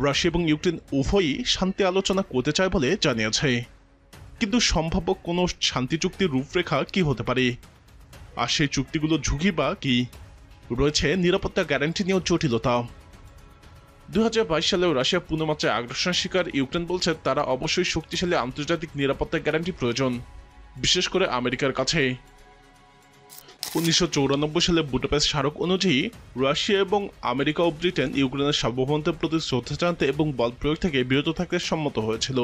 Russia এবং Ukraine উভয়ই শান্তি আলোচনা করতে চায় বলে জানিয়েছে। কিন্তু সম্ভাব্য কোনো শান্তি চুক্তির রূপরেখা কি হতে পারে, আর সেই চুক্তিগুলো ঝুঁকি বা কি রয়েছে, নিরাপত্তা গ্যারান্টি নিয়েও জটিলতা। 2022 সালেও রাশিয়া পূর্ণমাত্রায় আগ্রাসন শিকার ইউক্রেন বলছে তারা অবশ্যই শক্তিশালী আন্তর্জাতিক নিরাপত্তা গ্যারান্টি প্রয়োজন, বিশেষ করে আমেরিকার কাছে। 1994 সালে বুদাপেস্ট স্মারক অনুযায়ী রাশিয়া এবং আমেরিকা ও ব্রিটেন ইউক্রেনের সার্বভৌমত্বের প্রতি শ্রদ্ধা জানাতে এবং বল প্রয়োগ থেকে বিরত থাকতে সম্মত হয়েছিল।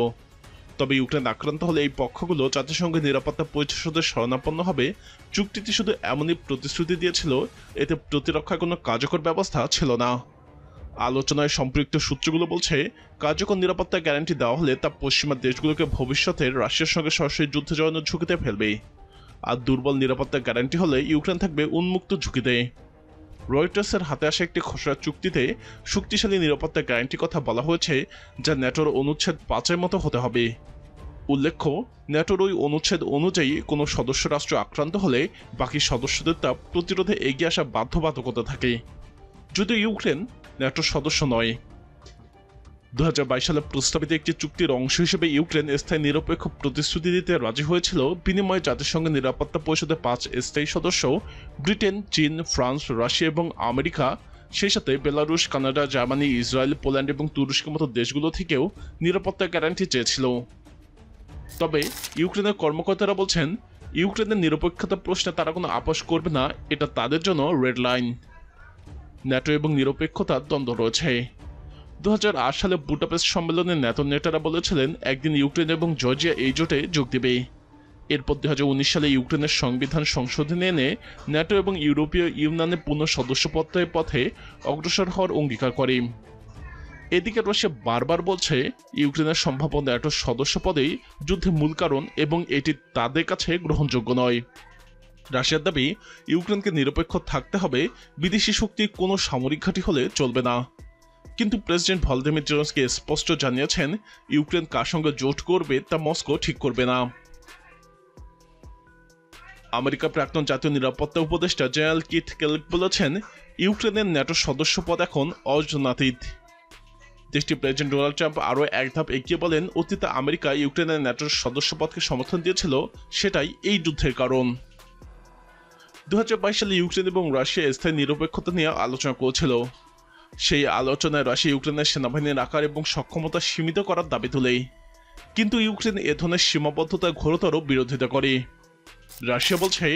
তবে ইউক্রেন আক্রান্ত হলে এই পক্ষগুলো জাতিসংঘের নিরাপত্তা পরিষদের শরণাপন্ন হবে। চুক্তিটি শুধু এমনই প্রতিশ্রুতি দিয়েছিল, এতে প্রতিরক্ষার কোনো কার্যকর ব্যবস্থা ছিল না। আলোচনায় সম্পৃক্ত সূত্রগুলো বলছে কার্যকর নিরাপত্তা গ্যারান্টি দেওয়া হলে তা পশ্চিমা দেশগুলোকে ভবিষ্যতে রাশিয়ার সঙ্গে সরাসরি যুদ্ধে জড়ানোর ঝুঁকিতে ফেলবে, আর দুর্বল নিরাপত্তা গ্যারান্টি হলে ইউক্রেন থাকবে উন্মুক্ত ঝুঁকিতে। রয়টার্সের হাতে আসা একটি খসড়া চুক্তিতে শক্তিশালী নিরাপত্তা গ্যারান্টির কথা বলা হয়েছে, যা ন্যাটোর অনুচ্ছেদ 5-এর মতো হতে হবে। উল্লেখ্য, ন্যাটোর ওই অনুচ্ছেদ অনুযায়ী কোনো সদস্য রাষ্ট্র আক্রান্ত হলে বাকি সদস্যদের তা প্রতিরোধে এগিয়ে আসা বাধ্যবাধকতা থাকে, যদিও ইউক্রেন ন্যাটোর সদস্য নয়। 2022 সালে প্রস্তাবিত একটি চুক্তির অংশ হিসেবে ইউক্রেন স্থায়ী নিরপেক্ষ প্রতিশ্রুতি দিতে রাজি হয়েছিল। বিনিময়ে জাতিসংঘের নিরাপত্তা পরিষদের 5 স্থায়ী সদস্য ব্রিটেন, চীন, ফ্রান্স, রাশিয়া এবং আমেরিকা, সেই সাথে Belarus, Canada, Germany, Israel, Poland এবং তুরস্কের মতো দেশগুলো থেকেও নিরাপত্তা গ্যারান্টি চেয়েছিল। তবে ইউক্রেনের কর্মকর্তারা বলছেন ইউক্রেনের নিরপেক্ষতা প্রশ্নে তারা কোনো আপোষ করবে না, এটা তাদের জন্য রেড লাইন। ন্যাটো এবং নিরপেক্ষতার দ্বন্দ্ব রয়েছে। 2008 সালে বুদাপেস্ট সম্মেলনে ন্যাটো নেতারা বলেছিলেন একদিন ইউক্রেন এবং জর্জিয়া এই জোটে যোগ দেবে। এরপর 2019 সালে ইউক্রেনের সংবিধান সংশোধনে এনে ন্যাটো এবং ইউরোপীয় ইউনিয়নের পূর্ণ সদস্যপদের পথে অগ্রসর হওয়ার অঙ্গীকার করে। এদিকে রাশিয়া বারবার বলছে ইউক্রেনের সম্ভাব্য ন্যাটো সদস্যপদেই যুদ্ধের মূল কারণ এবং এটি তাদের কাছে গ্রহণযোগ্য নয়। রাশিয়ার দাবি ইউক্রেনকে নিরপেক্ষ থাকতে হবে, বিদেশি শক্তির কোনো সামরিক ঘাঁটি হলে চলবে না। কিন্তু প্রেসিডেন্ট ভলোদিমির জেলেনস্কি স্পষ্ট জানিয়েছেন ইউক্রেন কার সঙ্গে জোট করবে তা মস্কো ঠিক করবে না। আমেরিকার প্রাক্তন জাতীয় নিরাপত্তা উপদেষ্টা জেনারেল কিথ কেলেক বলেছেন ইউক্রেনের ন্যাটো সদস্যপদ এখন অর্জনাতীত। দেশটির প্রেসিডেন্ট ডোনাল্ড ট্রাম্প আরও এক ধাপ এগিয়ে বলেন অতীতে আমেরিকা ইউক্রেনের ন্যাটোর সদস্যপদকে সমর্থন দিয়েছিল, সেটাই এই যুদ্ধের কারণ। 2022 সালে ইউক্রেন এবং রাশিয়া স্থায়ী নিরপেক্ষতা নিয়ে আলোচনা করেছিল। সেই আলোচনায় রাশিয়া ইউক্রেনের সেনাবাহিনীর আকার এবং সক্ষমতা সীমিত করার দাবি তোলে, কিন্তু ইউক্রেন এ ধরনের সীমাবদ্ধতার ঘোরতর বিরোধিতা করে। রাশিয়া বলছে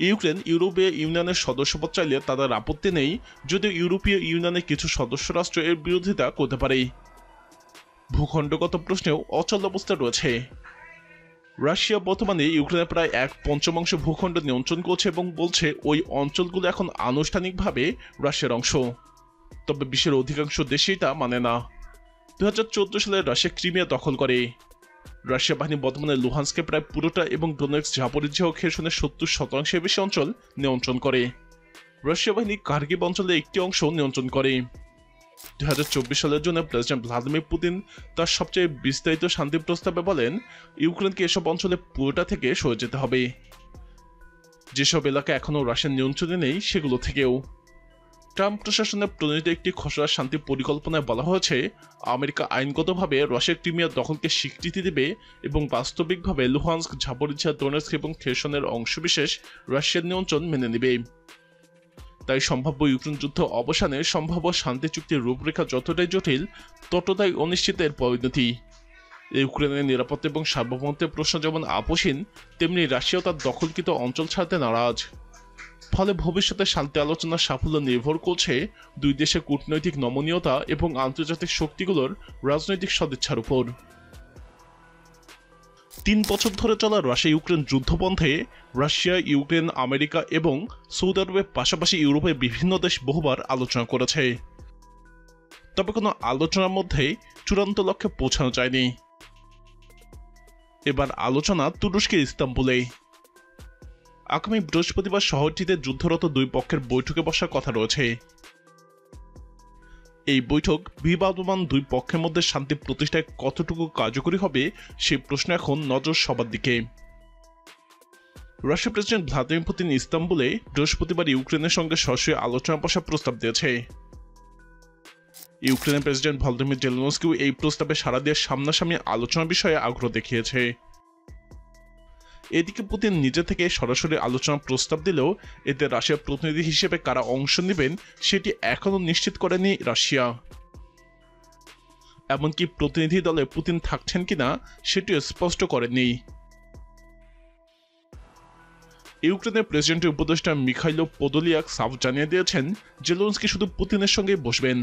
ইউক্রেন ইউরোপীয় ইউনিয়নের সদস্যপদ চাইলে তাদের আপত্তি নেই, যদিও ইউরোপীয় ইউনিয়নের কিছু সদস্য রাষ্ট্র এর বিরোধিতা করতে পারে। ভূখণ্ডগত প্রশ্নেও অচল অবস্থা রয়েছে। রাশিয়া বর্তমানে ইউক্রেনের প্রায় 1/5 ভূখণ্ড নিয়ন্ত্রণ করছে এবং বলছে ওই অঞ্চলগুলো এখন আনুষ্ঠানিকভাবে রাশিয়ার অংশ। তবে বিশ্বের অধিকাংশ দেশেই তা মানে না। 2014 সালে রাশিয়া ক্রিমিয়া দখল করে। রাশিয়া বাহিনী বর্তমানে লুহান্সকে প্রায় পুরোটা এবং ডোনেটস্ক, জাপোরিজিয়া ও খেরসনের 70% বেশি অঞ্চল নিয়ন্ত্রণ করে। রাশিয়া বাহিনী কার্গিভ অঞ্চলের একটি অংশ নিয়ন্ত্রণ করে। 2024 সালের জন্য প্রেসিডেন্ট ভ্লাদিমির পুতিন তার সবচেয়ে বিস্তারিত শান্তি প্রস্তাবে বলেন ইউক্রেনকে এসব অঞ্চলে পুরোটা থেকে সরে যেতে হবে। যেসব এলাকা এখনও রাশিয়ার নিয়ন্ত্রণে নেই সেগুলো থেকেও। ট্রাম্প প্রশাসনের প্রণীত একটি খসড়া শান্তি পরিকল্পনায় বলা হয়েছে আমেরিকা আইনগতভাবে রাশিয়ার ক্রিমিয়া দখলকে স্বীকৃতি দেবে এবং বাস্তবিকভাবে লুহান্স্ক, জাপোরিজিয়া, ডোনেটস্ক এবং খেরসনের অংশবিশেষ রাশিয়ার নিয়ন্ত্রণ মেনে নেবে। তাই সম্ভাব্য ইউক্রেন যুদ্ধ অবসানে সম্ভাব্য শান্তি চুক্তির রূপরেখা যতটাই জটিল ততটাই অনিশ্চিতের পরিণতি। ইউক্রেনের নিরাপত্তা এবং সার্বভৌমত্বের প্রশ্ন যেমন আপোষহীন, তেমনি রাশিয়াও তার দখলকৃত অঞ্চল ছাড়তে নারাজ। ফলে ভবিষ্যতে শান্তি আলোচনার সাফল্য নির্ভর করছে দুই দেশের কূটনৈতিক নমনীয়তা এবং আন্তর্জাতিক শক্তিগুলোর রাজনৈতিক সদিচ্ছার উপর। 3 বছর ধরে চলা রাশিয়া ইউক্রেন যুদ্ধবন্ধে রাশিয়া, ইউক্রেন, আমেরিকা এবং সৌদি আরবের পাশাপাশি ইউরোপের বিভিন্ন দেশ বহুবার আলোচনা করেছে। তবে কোনো আলোচনার মধ্যে চূড়ান্ত লক্ষ্যে পৌঁছানো যায়নি। এবার আলোচনা তুরস্কের ইস্তাম্বুলে। আগামী বৃহস্পতিবার শহরটিতে যুদ্ধরত দুই পক্ষের বৈঠকে বসার কথা রয়েছে। এই বৈঠক বিবাদমান দুই পক্ষের মধ্যে শান্তি প্রতিষ্ঠায় কতটুকু কার্যকরী হবে সেই প্রশ্ন এখন নজর সবার দিকে। রাশিয়ার প্রেসিডেন্ট ভ্লাদিমির পুতিন ইস্তাম্বুলে বৃহস্পতিবার ইউক্রেনের সঙ্গে সরাসরি আলোচনা বসার প্রস্তাব দিয়েছে। ইউক্রেনের প্রেসিডেন্ট ভলোদিমির জেলেনস্কিও এই প্রস্তাবে সাড়া দিয়ে সামনাসামনি আলোচনার বিষয়ে আগ্রহ দেখিয়েছে। এদিকে পুতিন নিজে থেকে সরাসরি আলোচনার প্রস্তাব দিলেও এতে রাশিয়ার প্রতিনিধি হিসেবে কারা অংশ নেবেন সেটি এখনও নিশ্চিত করেনি রাশিয়া। এমনকি প্রতিনিধি দলে পুতিন থাকছেন কিনা সেটিও স্পষ্ট করেননি। ইউক্রেনের প্রেসিডেন্টের উপদেষ্টা মিখাইলো পোদোলিয়াক সাফ জানিয়ে দিয়েছেন জেলেনস্কি শুধু পুতিনের সঙ্গে বসবেন।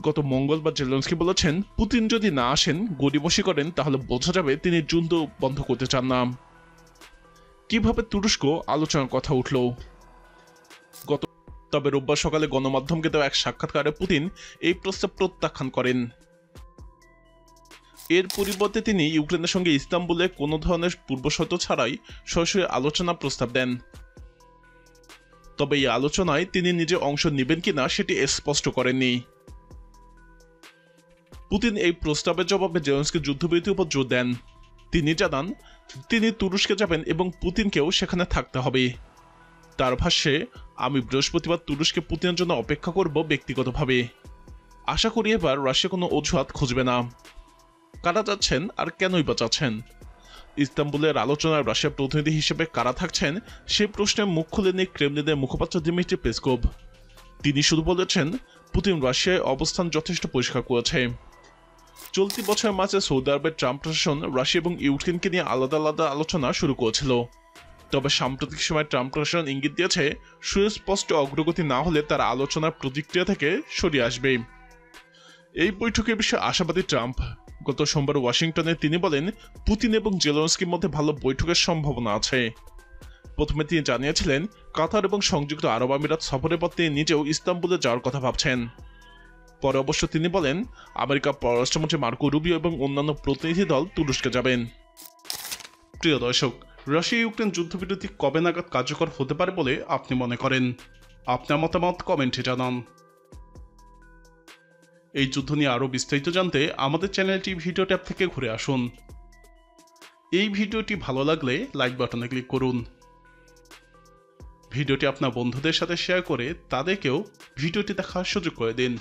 গত মঙ্গলবার জেলেনস্কি বলেছেন, পুতিন যদি না আসেন, গড়িমসি করেন, তাহলে বোঝা যাবে তিনি যুদ্ধ বন্ধ করতে চান না। কিভাবে তুরস্ক আলোচনার কথা উঠল? তবে রোববার সকালে গণমাধ্যমকে দেওয়া এক সাক্ষাৎকারে পুতিন এই প্রস্তাব প্রত্যাখ্যান করেন। এর পরিবর্তে তিনি ইউক্রেনের সঙ্গে ইস্তাম্বুলে কোনো ধরনের পূর্বশর্ত ছাড়াই সরাসরি আলোচনা প্রস্তাব দেন। তবে এই আলোচনায় তিনি নিজে অংশ নেবেন কিনা সেটি স্পষ্ট করেননি। পুতিন এই প্রস্তাবের জবাবে জেলেনস্কির যুদ্ধবিরতির উপর জোর দেন। তিনি জানান তিনি তুরস্কে যাবেন এবং পুতিনকেও সেখানে থাকতে হবে। তার ভাষ্যে, আমি বৃহস্পতিবার তুরস্কে পুতিনের জন্য অপেক্ষা করব ব্যক্তিগতভাবে। আশা করি এবার রাশিয়া কোনো অজুহাত খুঁজবে না। কারা যাচ্ছেন আর কেনই বা যাচ্ছেন? ইস্তাম্বুলের আলোচনায় রাশিয়ার প্রতিনিধি হিসেবে কারা থাকছেন সেই প্রশ্নে মুখ খুলেনি ক্রেমলিনের মুখপাত্র দিমিত্রি পেসকোভ। তিনি শুধু বলেছেন, পুতিন রাশিয়ায় অবস্থান যথেষ্ট পরিষ্কার করেছে। চলতি বছরের মাঝে সৌদি আরবের ট্রাম্প প্রশাসন রাশিয়া এবং ইউক্রেনকে নিয়ে আলাদা আলাদা আলোচনা শুরু করেছিল। তবে সাম্প্রতিক সময় ট্রাম্প প্রশাসন ইঙ্গিত দিয়েছে, সুস্পষ্ট অগ্রগতি না হলে তারা আলোচনার প্রতিক্রিয়া থেকে সরিয়ে আসবে। এই বৈঠকের বিষয়ে আশাবাদী ট্রাম্প। গত সোমবার ওয়াশিংটনে তিনি বলেন, পুতিন এবং জেলেনস্কির মধ্যে ভালো বৈঠকের সম্ভাবনা আছে। প্রথমে তিনি জানিয়েছিলেন, কাতার এবং সংযুক্ত আরব আমিরাত সফরের পর তিনি নিজেও ইস্তাম্বুলে যাওয়ার কথা ভাবছেন। পরে অবশ্য তিনি বলেন, আমেরিকার পররাষ্ট্রমন্ত্রী মার্কো রুবিও এবং অন্যান্য প্রতিনিধি দল তুরস্কে যাবেন। প্রিয় দর্শক, রাশিয়া ইউক্রেন যুদ্ধবিরতি কবে নাগাদ কার্যকর হতে পারে বলে আপনি মনে করেন? আপনার মতামত কমেন্টে জানান। এই যুদ্ধ নিয়ে আরও বিস্তারিত জানতে আমাদের চ্যানেলটি ভিডিও ট্যাব থেকে ঘুরে আসুন। এই ভিডিওটি ভালো লাগলে লাইক বাটনে ক্লিক করুন। ভিডিওটি আপনার বন্ধুদের সাথে শেয়ার করে তাদেরকেও ভিডিওটি দেখার সুযোগ করে দিন।